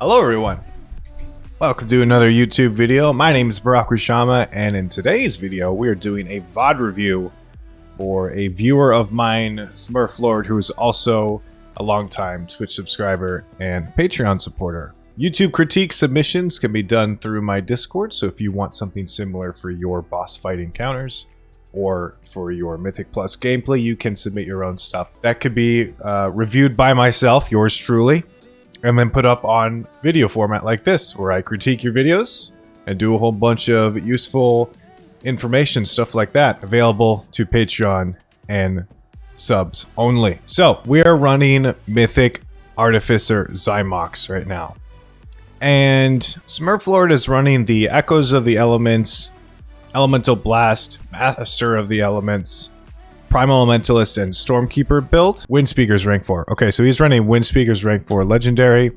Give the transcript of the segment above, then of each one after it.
Hello everyone, welcome to another YouTube video. My name is Barokoshama, and in today's video we are doing a VOD review for a viewer of mine, Smurflord, who is also a longtime Twitch subscriber and Patreon supporter. YouTube critique submissions can be done through my Discord, so if you want something similar for your boss fight encounters or for your Mythic Plus gameplay, you can submit your own stuff. That could be reviewed by myself, yours truly, and then put up on video format like this, where I critique your videos and do a whole bunch of useful information, stuff like that, available to Patreon and subs only. So, we are running Mythic Artificer Xy-mox right now. And Smurflord is running the Echoes of the Elements, Elemental Blast, Master of the Elements, Primal Elementalist, and Stormkeeper build. Windspeaker's rank 4. Okay, so he's running Windspeaker's rank 4 Legendary.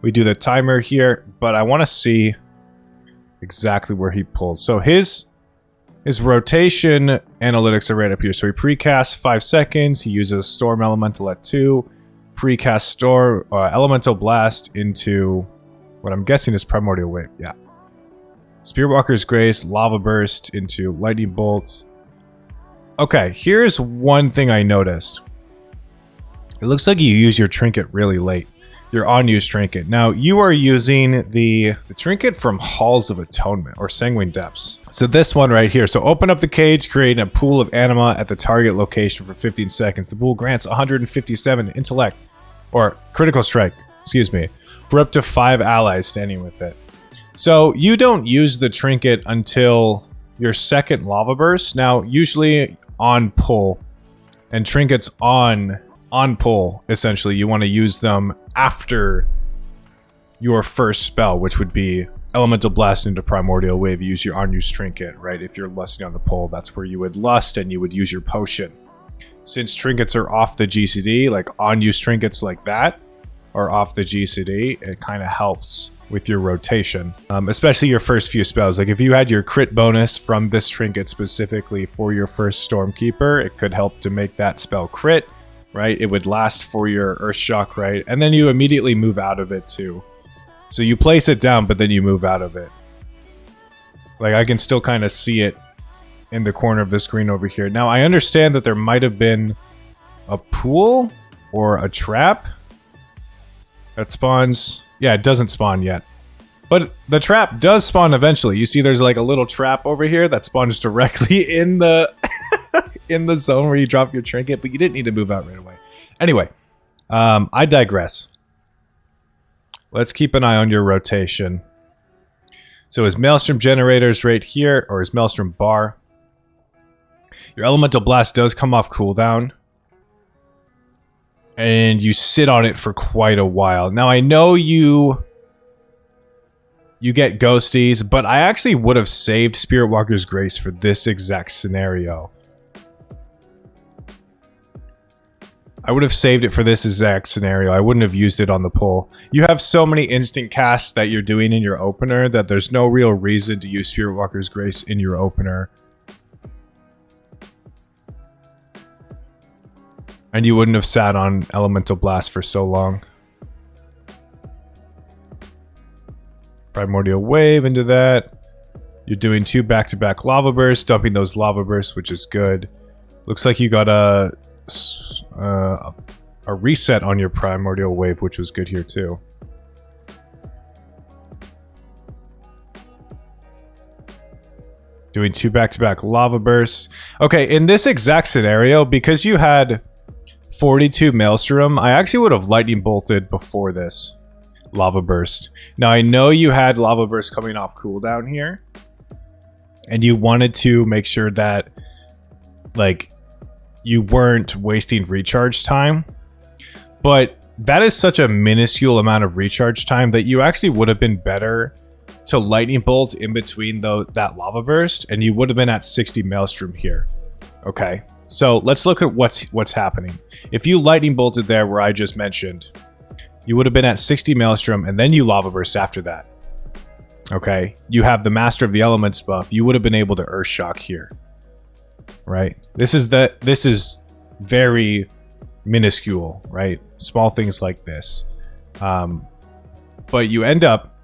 We do the timer here, but I want to see exactly where he pulls. So his rotation analytics are right up here. So he precasts 5 seconds. He uses Storm Elemental at 2. Precast Storm Elemental Blast into what I'm guessing is Primordial Wave. Yeah. Spearwalker's Grace, Lava Burst into Lightning Bolt. Okay, here's one thing I noticed. It looks like you use your trinket really late. Your on-use trinket. Now, you are using the trinket from Halls of Atonement, or Sanguine Depths. So this one right here. So open up the cage, create a pool of anima at the target location for 15 seconds. The pool grants 157 intellect, or critical strike, excuse me, for up to 5 allies standing with it. So you don't use the trinket until your second lava burst. Now, usually on pull, and trinkets on pull, essentially, you want to use them after your first spell, which would be Elemental Blast into Primordial Wave. You use your on-use trinket, right? If you're lusting on the pull, that's where you would lust and you would use your potion. Since trinkets are off the GCD, like on-use trinkets like that are off the GCD, it kind of helps with your rotation, especially your first few spells. Like if you had your crit bonus from this trinket specifically for your first Stormkeeper, it could help to make that spell crit, right? It would last for your Earth Shock, right? And then you immediately move out of it too. So you place it down, but then you move out of it. Like I can still kind of see it in the corner of the screen over here. Now I understand that there might have been a pool or a trap that spawns. Yeah, it doesn't spawn yet. But the trap does spawn eventually. You see there's like a little trap over here that spawns directly in the in the zone where you drop your trinket, but you didn't need to move out right away. Anyway, I digress. Let's keep an eye on your rotation. So his Maelstrom generator's right here, or his Maelstrom bar. Your Elemental Blast does come off cooldown, and you sit on it for quite a while. Now, I know you get ghosties, but I actually would have saved Spiritwalker's Grace for this exact scenario. I would have saved it for this exact scenario. I wouldn't have used it on the pull. You have so many instant casts that you're doing in your opener that there's no real reason to use Spiritwalker's Grace in your opener. And you wouldn't have sat on Elemental Blast for so long. Primordial Wave into that. You're doing 2 back-to-back Lava Bursts, dumping those Lava Bursts, which is good. Looks like you got a reset on your Primordial Wave, which was good here too. Doing 2 back-to-back Lava Bursts. Okay, in this exact scenario, because you had 42 Maelstrom, I actually would have Lightning Bolted before this Lava Burst. Now, I know you had Lava Burst coming off cooldown here, and you wanted to make sure that, like, you weren't wasting recharge time, but that is such a minuscule amount of recharge time that you actually would have been better to Lightning Bolt in between that Lava Burst, and you would have been at 60 Maelstrom here. Okay? So let's look at what's happening. If you Lightning Bolted there where I just mentioned, you would have been at 60 Maelstrom and then you Lava Burst after that. Okay? You have the Master of the Elements buff. You would have been able to Earth Shock here. Right? This is very minuscule, right? Small things like this. but you end up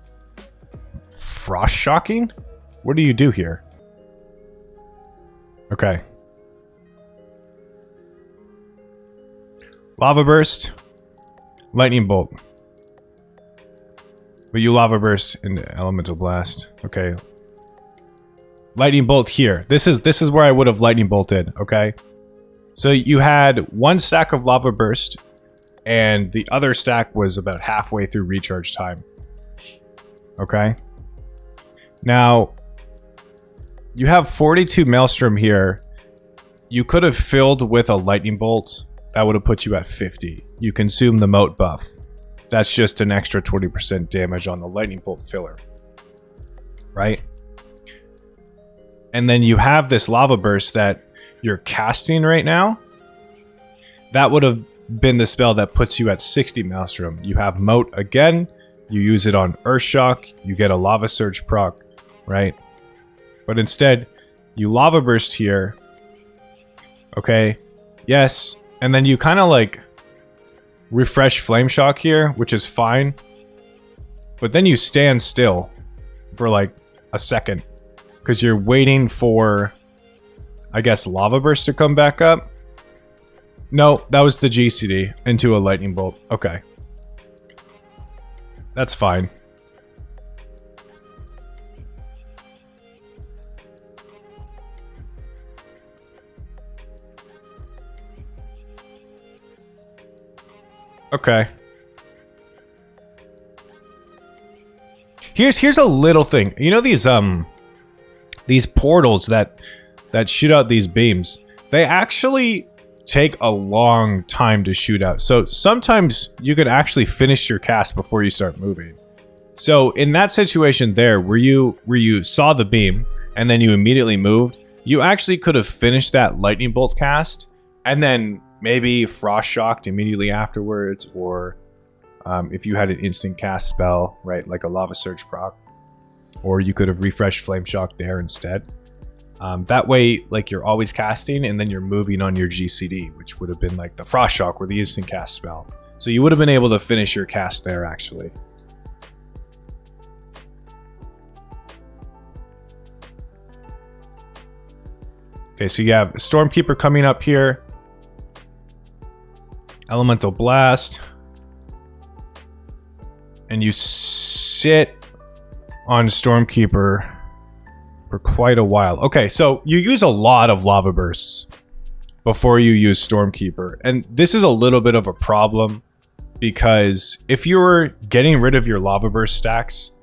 frost shocking. What do you do here? Okay. Lava burst, lightning bolt. But you lava burst into elemental blast. Okay. Lightning bolt here. This is where I would have lightning bolted, okay? So you had one stack of lava burst, and the other stack was about halfway through recharge time. Okay? Now, you have 42 Maelstrom here. You could have filled with a lightning bolt. That would have put you at 50. You consume the moat buff. That's just an extra 20% damage on the lightning bolt filler. Right? And then you have this lava burst that you're casting right now. That would have been the spell that puts you at 60 Maelstrom. You have moat again. You use it on Earthshock. You get a lava surge proc, right? But instead, you lava burst here. Okay. Yes. And then you kind of like refresh flame shock here, which is fine. But then you stand still for like a second. Because you're waiting for, I guess, lava burst to come back up. No, that was the GCD into a lightning bolt. Okay. That's fine. Okay. Here's a little thing. You know these portals that shoot out these beams, they actually take a long time to shoot out. So sometimes you can actually finish your cast before you start moving. So in that situation there, where you saw the beam and then you immediately moved, you actually could have finished that lightning bolt cast and then maybe frost shocked immediately afterwards, or if you had an instant cast spell, right, like a lava surge proc. Or you could have refreshed Flame Shock there instead. That way, like, you're always casting, and then you're moving on your GCD, which would have been like the Frost Shock or the instant cast spell. So you would have been able to finish your cast there, actually. Okay, so you have Stormkeeper coming up here. Elemental Blast. And you sit on Stormkeeper for quite a while. Okay, so you use a lot of lava bursts before you use Stormkeeper. And this is a little bit of a problem because if you're getting rid of your lava burst stacks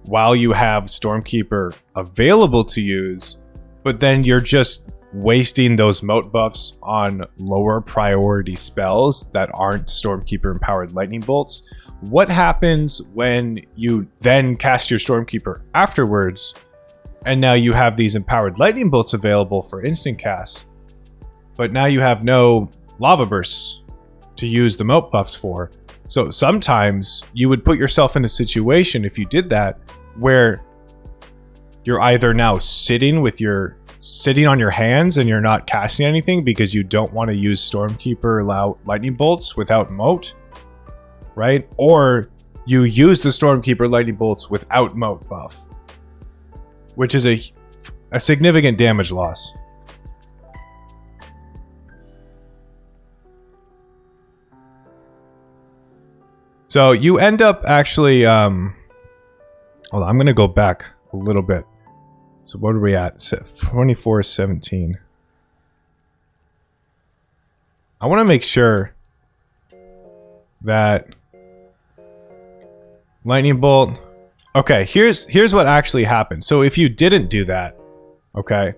while you have Stormkeeper available to use, but then you're just wasting those moat buffs on lower priority spells that aren't Stormkeeper empowered lightning bolts, what happens when you then cast your Stormkeeper afterwards, and now you have these empowered lightning bolts available for instant casts, but now you have no lava bursts to use the moat buffs for? So sometimes you would put yourself in a situation, if you did that, where you're either now sitting on your hands and you're not casting anything because you don't want to use Stormkeeper lightning bolts without moat, right? Or you use the Stormkeeper lightning bolts without moat buff, which is a significant damage loss. So you end up actually, hold on, I'm going to go back a little bit. So what are we at? 24-17. I want to make sure that lightning bolt. Okay, here's what actually happened. So if you didn't do that, okay,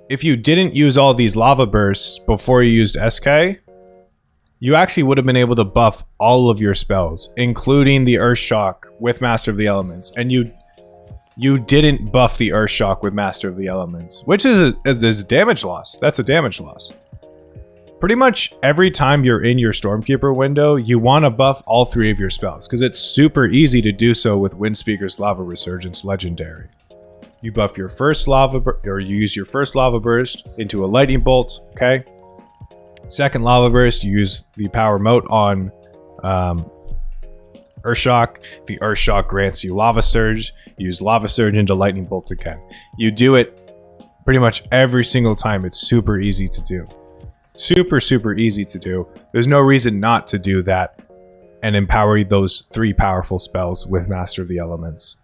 if you didn't use all these lava bursts before you used SK, you actually would have been able to buff all of your spells, including the Earth Shock with Master of the Elements, and you didn't buff the Earth Shock with Master of the Elements, which is a damage loss. That's a damage loss. Pretty much every time you're in your Stormkeeper window, you want to buff all three of your spells, because it's super easy to do so with Windspeaker's Lava Resurgence Legendary. You buff your first or you use your first Lava Burst into a Lightning Bolt, okay? Second Lava Burst, you use the Power Moat on Earthshock. The Earthshock grants you Lava Surge. Use Lava Surge into Lightning Bolt again. You do it pretty much every single time. It's super easy to do. Super easy to do. There's no reason not to do that and empower those 3 powerful spells with Master of the Elements.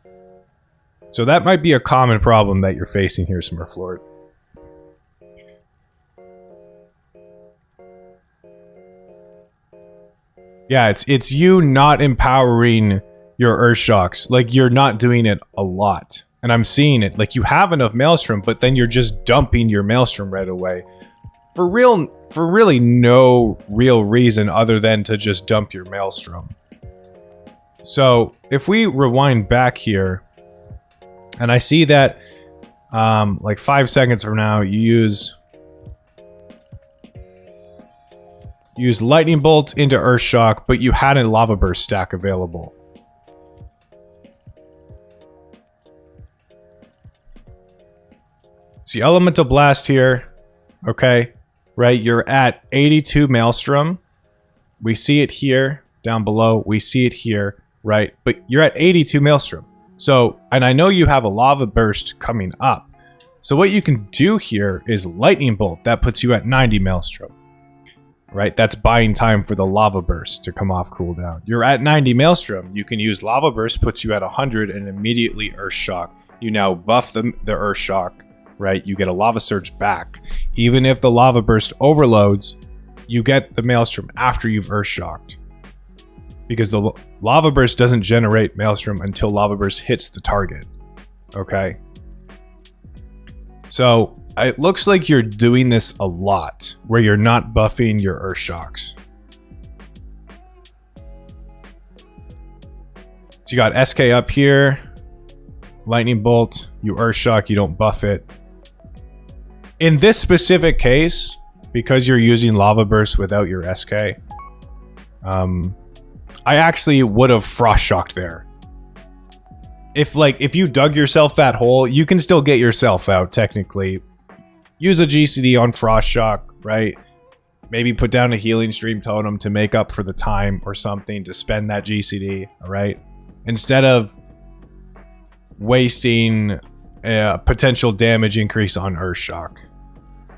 So that might be a common problem that you're facing here, Smurflord. Yeah, it's you not empowering your Earthshocks. Like, you're not doing it a lot. And I'm seeing it. Like, you have enough Maelstrom, but then you're just dumping your Maelstrom right away. For really no real reason other than to just dump your Maelstrom. So, if we rewind back here, and I see that, like 5 seconds from now, you use Lightning Bolt into Earthshock, but you had a Lava Burst stack available. See, Elemental Blast here, okay, right? You're at 82 Maelstrom. We see it here, down below. We see it here, right? But you're at 82 Maelstrom. So, and I know you have a Lava Burst coming up. So what you can do here is Lightning Bolt. That puts you at 90 Maelstrom. Right? That's buying time for the Lava Burst to come off cooldown. You're at 90 Maelstrom. You can use Lava Burst, puts you at 100, and immediately Earthshock. You now buff the Earthshock, right? You get a Lava Surge back. Even if the Lava Burst overloads, you get the Maelstrom after you've Earthshocked. Because the Lava Burst doesn't generate Maelstrom until Lava Burst hits the target. Okay? So, it looks like you're doing this a lot, where you're not buffing your Earthshocks. So you got SK up here, Lightning Bolt, you Earthshock, you don't buff it. In this specific case, because you're using Lava Burst without your SK, I actually would have Frost Shocked there. If you dug yourself that hole, you can still get yourself out, technically. Use a GCD on Frost Shock, right? Maybe put down a Healing Stream Totem to make up for the time or something to spend that GCD, alright? Instead of wasting a potential damage increase on Earthshock.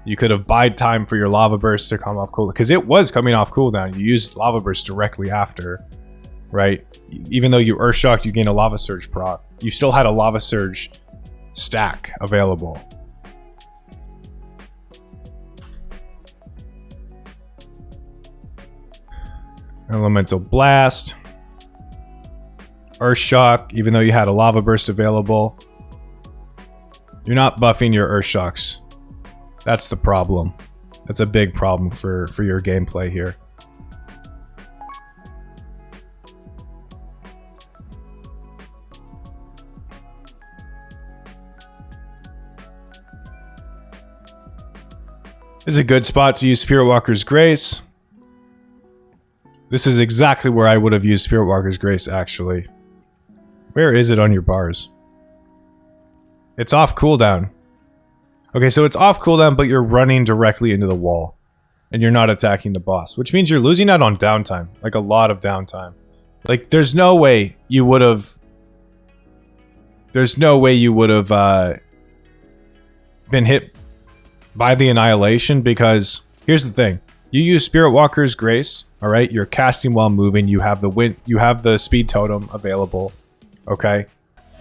You could have buyed time for your Lava Burst to come off cooldown, because it was coming off cooldown. You used Lava Burst directly after, right? Even though you Earthshocked, you gain a Lava Surge proc. You still had a Lava Surge stack available. Elemental Blast. Earthshock, even though you had a Lava Burst available. You're not buffing your Earthshocks. That's the problem. That's a big problem for your gameplay here. This is a good spot to use Spirit Walker's Grace. This is exactly where I would have used Spirit Walker's Grace, actually. Where is it on your bars? It's off cooldown. Okay, so it's off cooldown, but you're running directly into the wall. And you're not attacking the boss. Which means you're losing out on downtime. Like, a lot of downtime. Like, there's no way you would have... There's no way you would have been hit by the Annihilation, because... Here's the thing. You use Spirit Walker's Grace, alright? You're casting while moving. You have the Speed Totem available. Okay?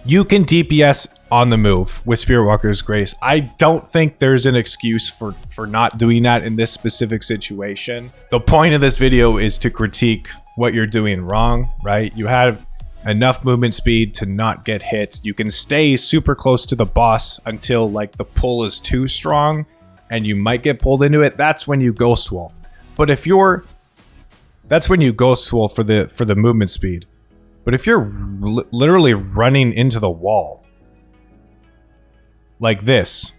You can DPS on the move with Spirit Walker's Grace. I don't think there's an excuse for not doing that in this specific situation. The point of this video is to critique what you're doing wrong, right? You have enough movement speed to not get hit. You can stay super close to the boss until like the pull is too strong and you might get pulled into it. That's when you Ghost Wolf. But if you're... That's when you Ghost Wolf for the movement speed. But if you're literally running into the wall, like this,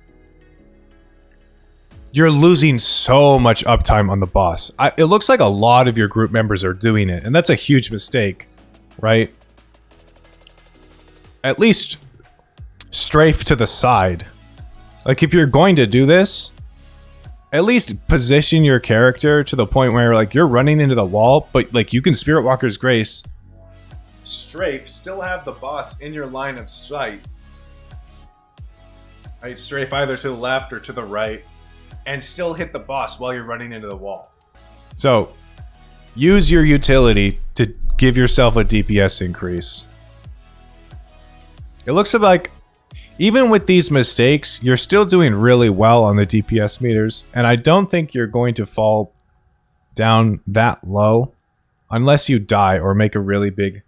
you're losing so much uptime on the boss. It looks like a lot of your group members are doing it, and that's a huge mistake, right? At least strafe to the side. Like, if you're going to do this, at least position your character to the point where, like, you're running into the wall, but, like, you can Spirit Walker's Grace strafe, still have the boss in your line of sight. Right, strafe either to the left or to the right, and still hit the boss while you're running into the wall. So, use your utility to give yourself a DPS increase. It looks like, even with these mistakes, you're still doing really well on the DPS meters, and I don't think you're going to fall down that low unless you die or make a really big...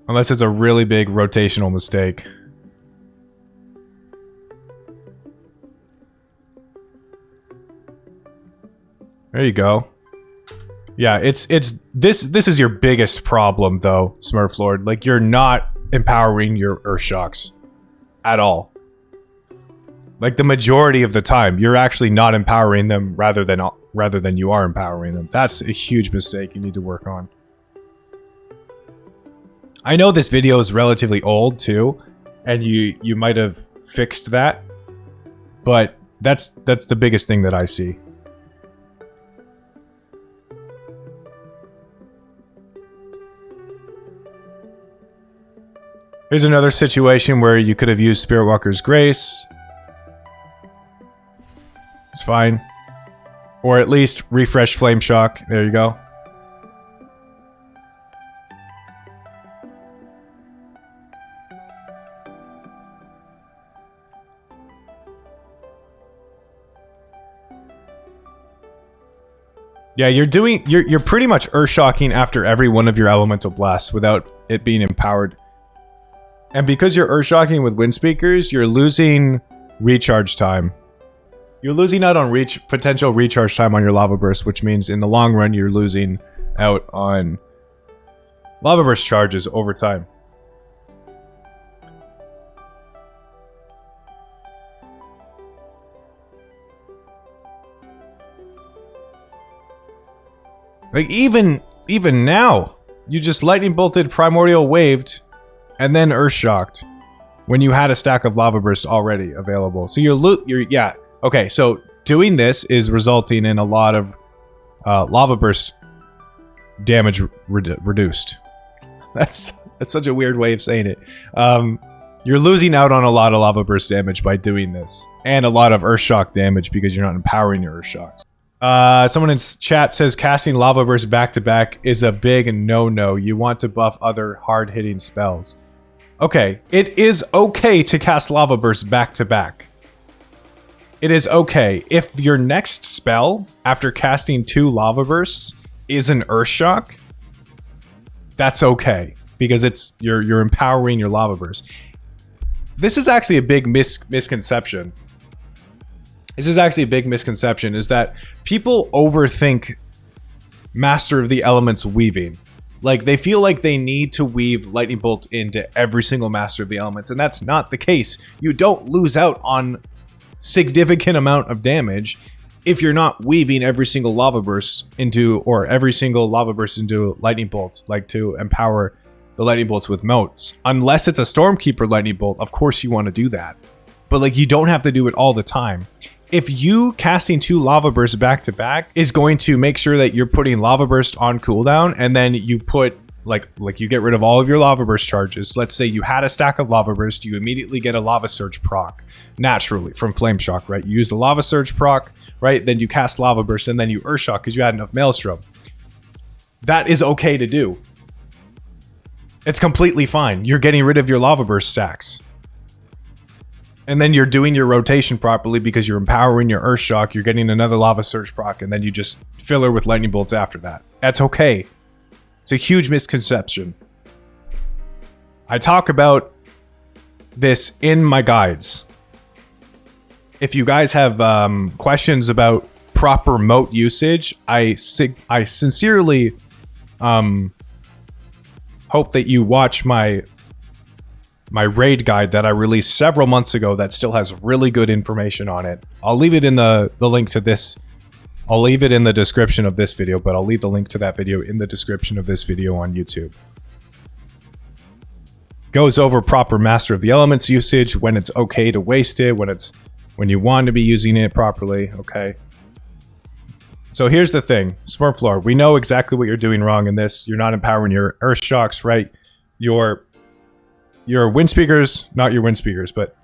Unless it's a really big rotational mistake. There you go. Yeah, it's this is your biggest problem though, Smurflord. Like, you're not empowering your Earthshocks at all. Like, the majority of the time, you're actually not empowering them rather than you are empowering them. That's a huge mistake you need to work on. I know this video is relatively old too, and you might have fixed that, but that's the biggest thing that I see. Here's another situation where you could have used Spirit Walker's Grace. It's fine. Or at least refresh Flame Shock. There you go. Yeah, you're pretty much Earthshocking after every one of your elemental blasts without it being empowered. And because you're Earthshocking with Wind Speakers, you're losing recharge time. You're losing out on potential recharge time on your Lava Burst, which means in the long run you're losing out on Lava Burst charges over time. Like, even now, you just Lightning Bolted, Primordial Waved, and then Earthshocked when you had a stack of Lava Burst already available. So yeah. Okay, so doing this is resulting in a lot of Lava Burst damage reduced. That's such a weird way of saying it. You're losing out on a lot of Lava Burst damage by doing this, and a lot of Earthshock damage because you're not empowering your Earthshocks. Someone in chat says casting Lava Burst back-to-back is a big no-no. You want to buff other hard-hitting spells. Okay, it is okay to cast Lava Burst back-to-back. It is okay. If your next spell, after casting 2 Lava Bursts, is an Earthshock, that's okay. Because you're empowering your Lava Burst. This is actually a big misconception. This is actually a big misconception, is that people overthink Master of the Elements weaving. Like, they feel like they need to weave Lightning Bolt into every single Master of the Elements, and that's not the case. You don't lose out on significant amount of damage if you're not weaving every single Lava Burst into, or every single Lava Burst into Lightning Bolt, like to empower the Lightning Bolts with motes. Unless it's a Stormkeeper Lightning Bolt, of course you want to do that. But, like, you don't have to do it all the time. If you casting 2 Lava Bursts back to back is going to make sure that you're putting Lava Burst on cooldown, and then you put like you get rid of all of your Lava Burst charges. Let's say you had a stack of Lava Burst, you immediately get a Lava Surge proc naturally from Flame Shock, right? You use the Lava Surge proc, right? Then you cast Lava Burst, and then you Earthshock because you had enough Maelstrom. That is okay to do. It's completely fine. You're getting rid of your Lava Burst stacks. And then you're doing your rotation properly because you're empowering your Earthshock, you're getting another Lava Surge proc, and then you just fill her with Lightning Bolts after that. That's okay. It's a huge misconception. I talk about this in my guides. If you guys have questions about proper mote usage, I sincerely hope that you watch my raid guide that I released several months ago that still has really good information on it. I'll leave it in the link to this. I'll leave it in the description of this video, but I'll leave the link to that video in the description of this video on YouTube. Goes over proper Master of the Elements usage, when it's okay to waste it, when it's when you want to be using it properly, okay? So here's the thing, Smurflord, we know exactly what you're doing wrong in this. You're not empowering your Earth Shocks, right? Your Wind Speakers, not your Wind Speakers, but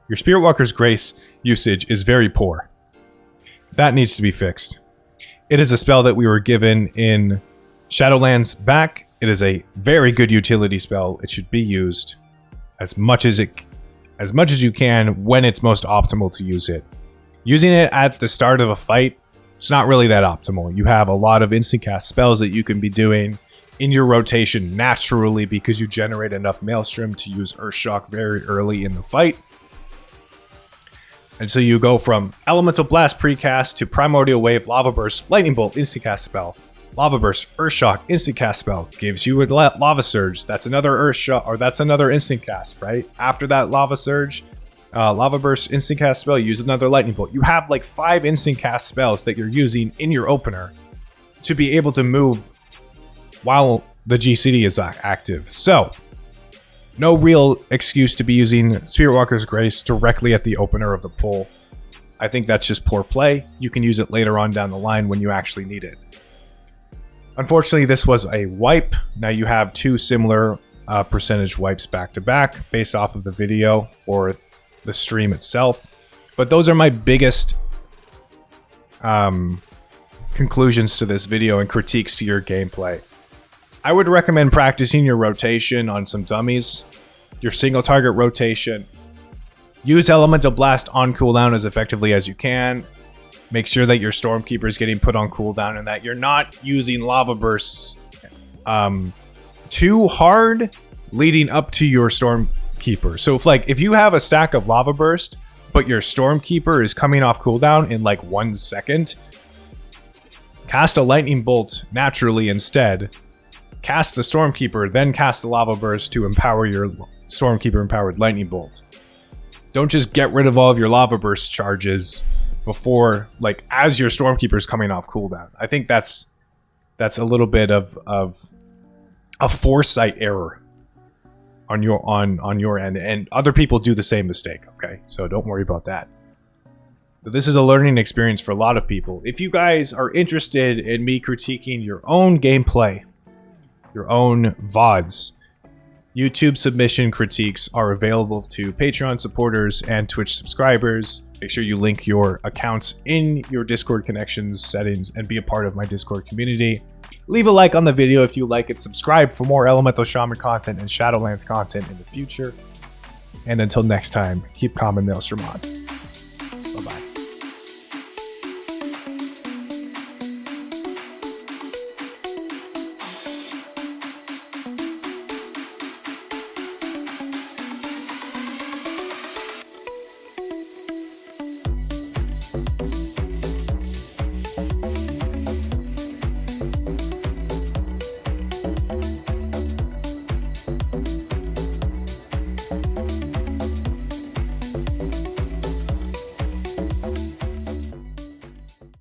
your Spirit Walker's Grace usage is very poor. That needs to be fixed. It is a spell that we were given in Shadowlands back. It is a very good utility spell. It should be used as much as you can when it's most optimal to use it. Using it at the start of a fight, it's not really that optimal. You have a lot of instant cast spells that you can be doing in your rotation naturally because you generate enough Maelstrom to use Earthshock very early in the fight. And so you go from Elemental Blast precast to Primordial Wave, Lava Burst, Lightning Bolt, instant cast spell. Lava Burst, Earthshock, instant cast spell. Gives you a Lava Surge. That's another Earthshock, or that's another instant cast, right? After that Lava Surge, Lava Burst, instant cast spell, use another Lightning Bolt. You have like 5 instant cast spells that you're using in your opener to be able to move while the GCD is active. So, no real excuse to be using Spirit Walker's Grace directly at the opener of the pull. I think that's just poor play. You can use it later on down the line when you actually need it. Unfortunately, this was a wipe. Now you have 2 similar percentage wipes back to back based off of the video or the stream itself. But those are my biggest conclusions to this video and critiques to your gameplay. I would recommend practicing your rotation on some dummies, your single target rotation. Use Elemental Blast on cooldown as effectively as you can. Make sure that your Stormkeeper is getting put on cooldown and that you're not using Lava Bursts too hard leading up to your Stormkeeper. So if you have a stack of Lava Burst, but your Stormkeeper is coming off cooldown in like 1 second, cast a Lightning Bolt naturally instead. Cast the Stormkeeper, then cast the Lava Burst to empower your Stormkeeper empowered Lightning Bolt. Don't just get rid of all of your Lava Burst charges before, like, as your Stormkeeper is coming off cooldown. I think that's a little bit of a foresight error on your end, and other people do the same mistake, okay? So don't worry about that. But this is a learning experience for a lot of people. If you guys are interested in me critiquing your own gameplay, your own VODs, YouTube submission critiques are available to Patreon supporters and Twitch subscribers. Make sure you link your accounts in your Discord connections settings and be a part of my Discord community. Leave a like on the video if you like it. Subscribe for more Elemental Shaman content and Shadowlands content in the future. And until next time, keep calm and Maelstrom on.